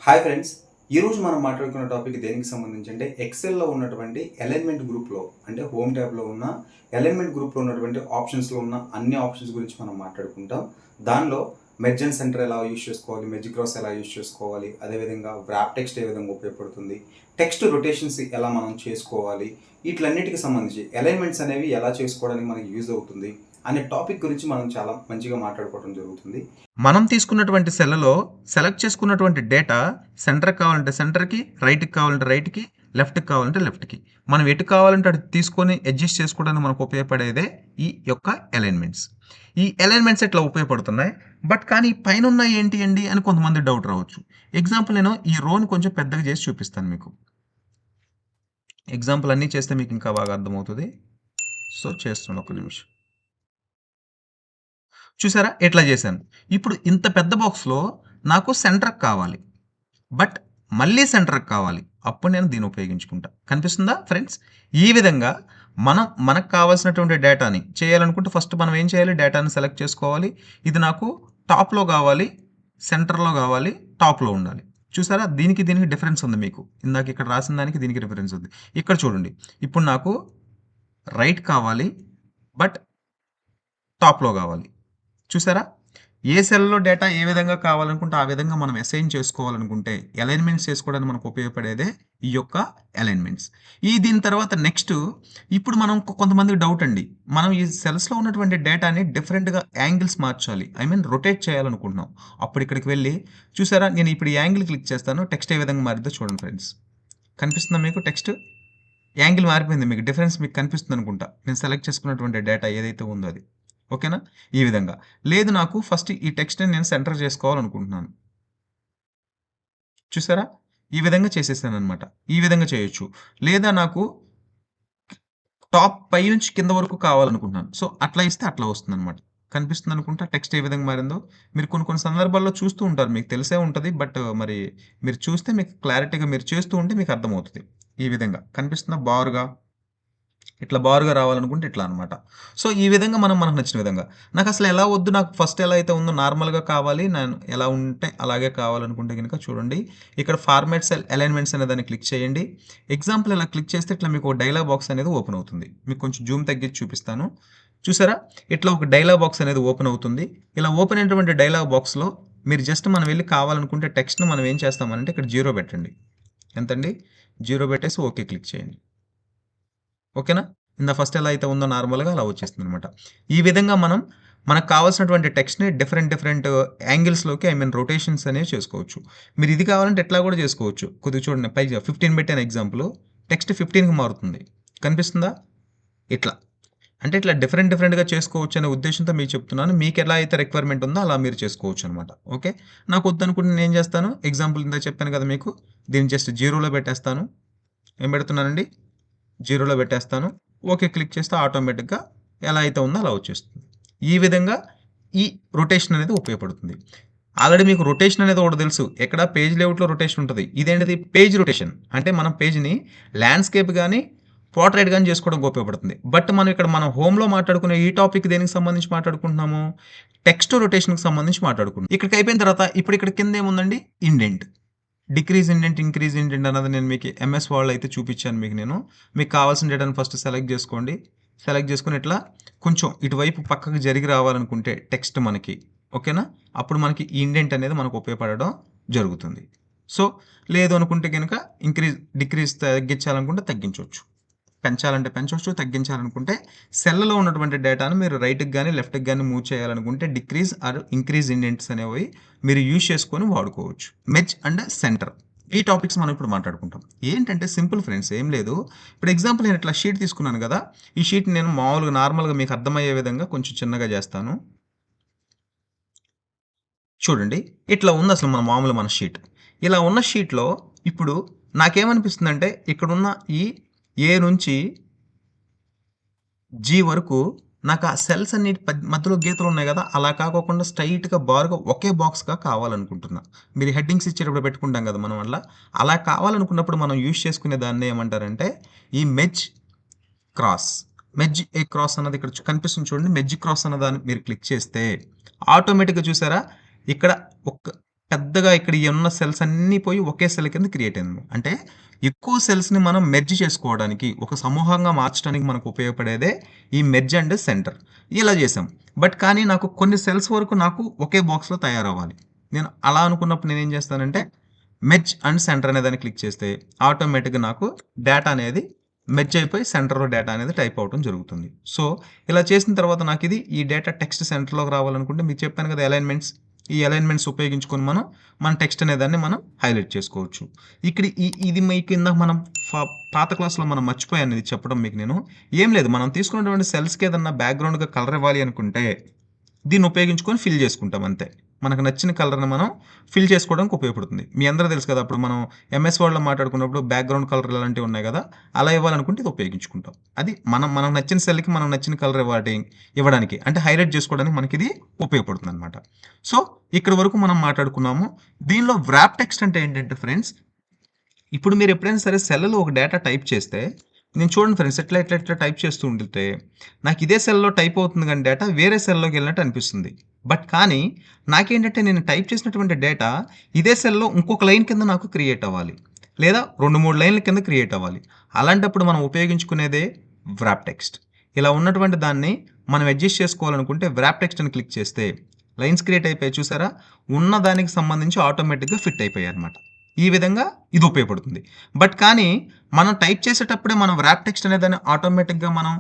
Hi friends, ఈరోజు మనం మాట్లాడుకున్న టాపిక్ దేనికి సంబంధించి అంటే ఎక్సెల్లో ఉన్నటువంటి అలైన్మెంట్ గ్రూప్లో అంటే హోమ్ ట్యాబ్లో ఉన్న అలైన్మెంట్ గ్రూప్లో ఉన్నటువంటి ఆప్షన్స్లో ఉన్న అన్ని ఆప్షన్స్ గురించి మనం మాట్లాడుకుంటాం. దానిలో మెర్జ్ అండ్ సెంటర్ ఎలా యూజ్ చేసుకోవాలి, మెర్జ్ క్రాస్ ఎలా యూజ్ చేసుకోవాలి, అదేవిధంగా వ్రాప్ టెక్స్ట్ ఏ విధంగా ఉపయోగపడుతుంది, టెక్స్ట్ రొటేషన్స్ ఎలా మనం చేసుకోవాలి, వీటిలన్నిటికి సంబంధించి అలైన్మెంట్స్ అనేవి ఎలా చేసుకోవడానికి మనకి యూజ్ అవుతుంది అనే టాపిక్ గురించి మనం చాలా మంచిగా మాట్లాడుకోవడం జరుగుతుంది. మనం తీసుకున్నటువంటి సెల్లలో సెలెక్ట్ చేసుకున్నటువంటి డేటా సెంటర్కి కావాలంటే సెంటర్కి, రైట్కి కావాలంటే రైట్కి, లెఫ్ట్కి కావాలంటే లెఫ్ట్కి, మనం ఎటు కావాలంటే అటు తీసుకొని అడ్జస్ట్ చేసుకోవడానికి మనకు ఉపయోగపడేదే ఈ యొక్క అలైన్మెంట్స్. ఈ అలైన్మెంట్స్ ఎట్లా ఉపయోగపడుతున్నాయి, బట్ కానీ పైన ఉన్నాయి ఏంటి అండి అని కొంతమంది డౌట్ రావచ్చు. ఎగ్జాంపుల్ నేను ఈ రోని కొంచెం పెద్దగా చేసి చూపిస్తాను మీకు. ఎగ్జాంపుల్ అన్నీ చేస్తే మీకు ఇంకా బాగా అర్థమవుతుంది. సో చేస్తున్నాను ఒక నిమిషం. చూసారా ఎట్లా చేశాను. ఇప్పుడు ఇంత పెద్ద బాక్స్లో నాకు సెంటర్కి కావాలి, బట్ మళ్ళీ సెంటర్కి కావాలి, అప్పుడు నేను దీన్ని ఉపయోగించుకుంటా. కనిపిస్తుందా ఫ్రెండ్స్? ఈ విధంగా మనకు కావాల్సినటువంటి డేటాని చేయాలనుకుంటే ఫస్ట్ మనం ఏం చేయాలి, డేటాని సెలెక్ట్ చేసుకోవాలి. ఇది నాకు టాప్లో కావాలి, సెంటర్లో కావాలి, టాప్లో ఉండాలి. చూసారా దీనికి డిఫరెన్స్ ఉంది. మీకు ఇందాక ఇక్కడ రాసిన దానికి దీనికి డిఫరెన్స్ ఉంది. ఇక్కడ చూడండి, ఇప్పుడు నాకు రైట్ కావాలి, బట్ టాప్లో కావాలి. చూసారా ఏ సెల్లో డేటా ఏ విధంగా కావాలనుకుంటే ఆ విధంగా మనం అసైన్ చేసుకోవాలనుకుంటే అలైన్మెంట్స్ చేసుకోవడానికి మనకు ఉపయోగపడేదే ఈ యొక్క అలైన్మెంట్స్. దీని తర్వాత నెక్స్ట్, ఇప్పుడు మనం కొంతమందికి డౌట్ అండి, మనం ఈ సెల్స్లో ఉన్నటువంటి డేటాని డిఫరెంట్గా యాంగిల్స్ మార్చాలి, రొటేట్ చేయాలనుకుంటున్నాం. అప్పుడు ఇక్కడికి వెళ్ళి చూసారా, నేను ఇప్పుడు ఈ యాంగిల్ క్లిక్ చేస్తాను, టెక్స్ట్ ఏ విధంగా మారిద్దో చూడండి ఫ్రెండ్స్. కనిపిస్తుందా మీకు టెక్స్ట్? యాంగిల్ మారిపోయింది, మీకు డిఫరెన్స్ మీకు కనిపిస్తుంది అనుకుంటా. నేను సెలెక్ట్ చేసుకున్నటువంటి డేటా ఏదైతే ఉందో అది. ఓకేనా? ఈ విధంగా. లేదు నాకు ఫస్ట్ ఈ టెక్స్ట్‌ని నేను సెంటర్ చేసుకోవాలనుకుంటున్నాను. చూసారా? ఈ విధంగా చేసేసాననమాట. ఈ విధంగా చేయొచ్చు. లేదా నాకు టాప్ పై నుంచి కింద వరకు కావాలనుకుంటున్నాను. సో, అట్లా ఇస్తే అట్లా వస్తుందనమాట. కనిపిస్తుందనుకుంటా టెక్స్ట్ ఏ విధంగా మారిందో. మీరు కొన్ని కొన్ని సందర్భాల్లో చూస్తూ ఉంటారు. మీకు తెలిసే ఉంటది. బట్ మరి మీరు చూస్తే మీకు క్లారిటీగా మీరు చేస్తూ ఉంటే మీకు అర్థమవుతది. ఈ విధంగా. కనిపిస్తుందా బారుగా? ఇట్లా బారుగా రావాలనుకుంటే ఇట్లా అనమాట. సో, ఈ విధంగా మనకు నచ్చిన విధంగా. నాకు అసలు ఎలా వద్దు, నాకు ఫస్ట్ ఎలా అయితే ఉందో నార్మల్‌గా కావాలి, నేను ఎలా ఉంటే అలాగే కావాలనుకుంటే గనుక చూడండి, ఇక్కడ ఫార్మాట్ సెల్ అలైన్మెంట్స్ అనే దాన్ని క్లిక్ చేయండి. ఎగ్జాంపుల్ ఇలా క్లిక్ చేస్తే ఇట్లా మీకు ఒక డైలాగ్ బాక్స్ అనేది ఓపెన్ అవుతుంది. మీకు కొంచెం జూమ్ తగ్గించి చూపిస్తాను. చూసారా? ఇట్లా ఒక డైలాగ్ బాక్స్ అనేది ఓపెన్ అవుతుంది. ఇలా ఓపెన్ అయినటువంటి డైలాగ్ బాక్స్‌లో మీరు జస్ట్ మనం వెళ్లి కావాలనుకుంటే టెక్స్ట్‌ని మనం ఏం చేస్తామనంటే ఇక్కడ 0 పెట్టండి. ఎంతండి? 0 పెట్టేసి ఓకే క్లిక్ చేయండి. ఓకేనా? ఫస్ట్ ఎలా అయితే ఉందో నార్మల్‌గా అలా వచ్చేస్తుందనమాట. ఈ విధంగా మనకు కావాల్సినటువంటి టెక్స్ట్‌ని డిఫరెంట్ యాంగిల్స్‌లోకి రొటేషన్స్ అనేవి చేసుకోవచ్చు. మీరు ఇది కావాలంటే ఇట్లా కూడా చేసుకోవచ్చు. కొద్దిగా చూడండి పైగా 15 పెట్టాను ఎగ్జాంపుల్. టెక్స్ట్ 15కి మారుతుంది. కనిపిస్తుందా? ఇట్లా. అంటే ఇట్లా డిఫరెంట్‌గా చేసుకోవచ్చు అనే ఉద్దేశ్యంతో మీకు చెప్తున్నాను. మీకు ఎలా అయితే రిక్వైర్మెంట్ ఉందో అలా మీరు చేసుకోవచ్చనమాట. ఓకే. నాకు వద్దనుకుంటే నేనేం చేస్తాను, ఎగ్జాంపుల్ ఇందాక చెప్పాను కదా మీకు, దీన్ని జస్ట్ 0లో పెట్టేస్తాను. ఏం పెడుతున్నానండి? 0లో పెట్టేస్తాను. ఓకే క్లిక్ చేస్తే ఆటోమేటిక్‌గా ఎలా అయితే ఉందో అలా వచ్చేస్తుంది. ఈ విధంగా ఈ రొటేషన్ అనేది ఉపయోగపడుతుంది. ఆల్రెడీ మీకు రొటేషన్ అనేది ఒకటి తెలుసు. ఎక్కడ పేజ్ లేఅవుట్‌లో రొటేషన్ ఉంటది. ఇదేంటిది పేజ్ రొటేషన్. అంటే మనం పేజ్‌ని ల్యాండ్‌స్కేప్ గాని, పోర్ట్రైట్ గాని చేసుకోవడానికి ఉపయోగపడుతుంది. బట్ మనం హోమ్‌లో మాట్లాడుకునే ఈ టాపిక్ దేనికి సంబంధించి మాట్లాడుకుంటున్నాము? టెక్స్ట్ రొటేషన్‌కి సంబంధించి మాట్లాడుకుంటున్నాం. ఇక్కడికి అయిపోయిన తర్వాత ఇప్పుడు ఇక్కడ కింద ఏముందండి? Indent. Decrease indent, increase indent అన్నది నేను మీకు ఎంఎస్ వర్డ్‌లో అయితే చూపించాను మీకు నేను. మీకు కావాల్సిన డేటాను ఫస్ట్ సెలెక్ట్ చేసుకోండి. సెలెక్ట్ చేసుకొని ఇట్లా కొంచెం ఇటువైపు పక్కకు జరిగి రావాలనుకుంటే టెక్స్ట్ మనకి, ఓకేనా? అప్పుడు మనకి ఈ ఇండెంట్ అనేది మనకు ఉపయోగపడడం జరుగుతుంది. సో, లేదు అనుకుంటే గనుక డిక్రీజ్ తగ్గించాలనుకుంటే తగ్గించొచ్చు. పెంచాలంటే పెంచొచ్చు, తగ్గించాలనుకుంటే సెల్‌లో ఉన్నటువంటి డేటాను మీరు రైట్‌కి గాని, లెఫ్ట్‌కి గాని మూవ్ చేయాలనుకుంటే డిక్రీజ్ ఆర్ ఇంక్రీజ్ ఇండెంట్స్ అనేవి మీరు యూజ్ చేసుకొని వాడుకోవచ్చు. Merge and centre. ఈ టాపిక్స్ మనం ఇప్పుడు మాట్లాడుకుంటాం. ఏంటంటే సింపుల్ ఫ్రెండ్స్, ఏం లేదు. ఇప్పుడు ఎగ్జాంపుల్ నేను ఇట్లా షీట్ తీసుకున్నాను కదా! ఈ షీట్‌ని నేను మామూలుగా నార్మల్‌గా మీకు అర్థమయ్యే విధంగా కొంచెం చిన్నగా చేస్తాను. చూడండి. ఇట్లా ఉంది అసలు మన షీట్. ఇలా ఉన్న షీట్‌లో ఇప్పుడు నాకేమనిపిస్తుందంటే ఇక్కడున్న ఈ ఏ నుంచి జీ వరకు నాకు ఆ సెల్స్ అన్నిటి మధ్యలో గీతలు ఉన్నాయి కదా! అలా కాకోకుండా స్ట్రెయిట్‌గా బారుగా ఒకే బాక్స్‌గా కావాలనుకుంటున్నా. మీరు హెడ్డింగ్స్ ఇచ్చేటప్పుడు పెట్టుకుంటాం కదా మనం అలా కావాలనుకున్నప్పుడు మనం యూజ్ చేసుకునే దాన్ని ఏమంటారంటే ఈ మెర్జ్ క్రాస్. మెర్జ్ ఏ క్రాస్ అన్నది ఇక్కడ కనిపిస్తుంది చూడండి. మెర్జ్ క్రాస్ అన్న దాన్ని మీరు క్లిక్ చేస్తే ఆటోమేటిక్‌గా చూసారా? ఇక్కడ ఒక్క పెద్దగా ఇక్కడ ఈ ఉన్న సెల్స్ అన్నీ పోయి ఒకే సెల్ కింద క్రియేట్ అయింది. అంటే ఎక్కువ సెల్స్‌ని మనం మెర్జ్ చేసుకోవడానికి, ఒక సమూహంగా మార్చడానికి మనకు ఉపయోగపడేదే ఈ మెర్జ్ అండ్ సెంటర్. ఇలా చేసాం. బట్ కానీ నాకు కొన్ని సెల్స్ వరకు నాకు ఒకే బాక్స్‌లో తయారవ్వాలి. నేను అలా అనుకున్నప్పుడు నేనేం చేస్తానంటే మెర్జ్ అండ్ సెంటర్ అనే దాన్ని క్లిక్ చేస్తే ఆటోమేటిక్‌గా నాకు డేటా అనేది మెర్జ్ అయిపోయి సెంటర్‌లో డేటా అనేది టైప్ అవ్వడం జరుగుతుంది. సో, ఇలా చేసిన తర్వాత నాకిది ఈ డేటా టెక్స్ట్ సెంటర్‌లోకి రావాలనుకుంటే మీకు చెప్పాను కదా అలైన్‌మెంట్స్. ఈ అలైన్‌మెంట్స్ ఉపయోగించుకొని మన టెక్స్ట్ అనేదాన్ని మనం హైలైట్ చేసుకోవచ్చు. ఇక్కడ ఇది మీకు ఇందాక మనం పాత క్లాస్‌లో మనం మర్చిపోయాను ఇది చెప్పడం మీకు నేను. ఏం లేదు మనం తీసుకున్నటువంటి సెల్స్‌కి ఏదన్నా బ్యాక్‌గ్రౌండ్‌గా కలర్ ఇవ్వాలి అనుకుంటే దీన్ని ఉపయోగించుకొని ఫిల్ చేసుకుంటాం అంతే. మనకు నచ్చిన కలర్‌ని మనం ఫిల్ చేసుకోవడానికి ఉపయోగపడుతుంది. మీ అందరికీ తెలుసు కదా! అప్పుడు మనం ఎంఎస్ వర్డ్‌లో మాట్లాడుకున్నప్పుడు బ్యాక్‌గ్రౌండ్ కలర్ ఇలాంటివి ఉన్నాయి కదా! అలా ఇవ్వాలనుకుంటే ఇది ఉపయోగించుకుంటాం. అది మనకు నచ్చిన సెల్‌కి మనం నచ్చిన కలర్ ఇవ్వడానికి అంటే హైలైట్ చేసుకోవడానికి మనకిది ఉపయోగపడుతుందనమాట. సో, ఇక్కడి వరకు మనం మాట్లాడుకున్నాము. దీనిలో వ్రాప్ టెక్స్ట్ అంటే ఏంటంటే ఫ్రెండ్స్, ఇప్పుడు మీరు ఎప్పుడైనా సరే సెల్‌లో ఒక డేటా టైప్ చేస్తే నేను చూడండి ఫ్రెండ్స్ ఇట్లా టైప్ చేస్తూ ఉంటే నాకు ఇదే సెల్‌లో టైప్ అవుతుంది గానీ డేటా వేరే సెల్‌లోకి వెళ్ళినట్టు అనిపిస్తుంది. బట్ కానీ నాకేంటంటే నేను టైప్ చేసినటువంటి డేటా ఇదే సెల్‌లో ఇంకొక లైన్ కింద నాకు క్రియేట్ అవ్వాలి. లేదా 2, 3 లైన్‌ల కింద క్రియేట్ అవ్వాలి. అలాంటప్పుడు మనం ఉపయోగించుకునేదే వ్రాప్ టెక్స్ట్. ఇలా ఉన్నటువంటి దాన్ని మనం అడ్జస్ట్ చేసుకోవాలనుకుంటే వ్రాప్ టెక్స్ట్ అని క్లిక్ చేస్తే లైన్స్ క్రియేట్ అయిపోయాయి చూసారా? ఉన్న దానికి సంబంధించి ఆటోమేటిక్‌గా ఫిట్ అయిపోయాయన్నమాట. ఈ విధంగా ఇది ఉపయోగపడుతుంది. బట్ కానీ మనం టైప్ చేసేటప్పుడే మనం వ్రాప్ టెక్స్ట్ అనేదాన్ని ఆటోమేటిక్‌గా మనం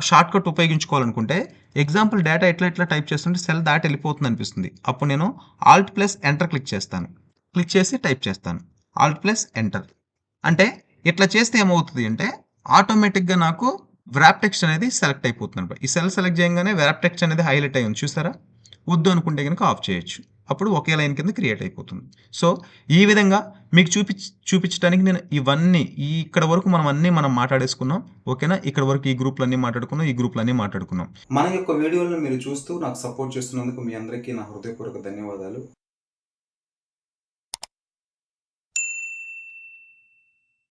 షార్ట్‌కట్ ఉపయోగించుకోవాలనుకుంటే ఎగ్జాంపుల్ డేటా ఇట్లా టైప్ చేస్తుంటే సెల్ దాటి వెళ్ళిపోతుంది అనిపిస్తుంది. అప్పుడు నేను ఆల్ట్ ప్లస్ ఎంటర్ క్లిక్ చేస్తాను. క్లిక్ చేసి టైప్ చేస్తాను. Alt plus enter. అంటే ఇట్లా చేస్తే ఏమవుతది అంటే ఆటోమేటిక్‌గా నాకు వ్రాప్ టెక్స్ట్ అనేది సెలెక్ట్ అయిపోతుందన్నమాట. ఈ సెల్ సెలెక్ట్ చేయంగానే వ్రాప్ టెక్స్ట్ అనేది హైలైట్ అయ్యి ఉంది చూసారా? వద్దు అనుకుంటే గనుక ఆఫ్ చేయొచ్చు. అప్పుడు ఒకే లైన్ కింద క్రియేట్ అయిపోతుంది. సో, ఈ విధంగా మీకు చూపించడానికి నేను ఇవన్నీ ఇక్కడ వరకు మనం మాట్లాడేసుకున్నాం. ఓకేనా? ఇక్కడ వరకు ఈ గ్రూప్‌లన్నీ మాట్లాడుకున్నాం. ఈ గ్రూప్‌లన్నీ మాట్లాడుకున్నాం. మన యొక్క వీడియోలను మీరు చూస్తూ నాకు సపోర్ట్ చేస్తున్నందుకు మీ అందరికీ నా హృదయపూర్వక ధన్యవాదాలు.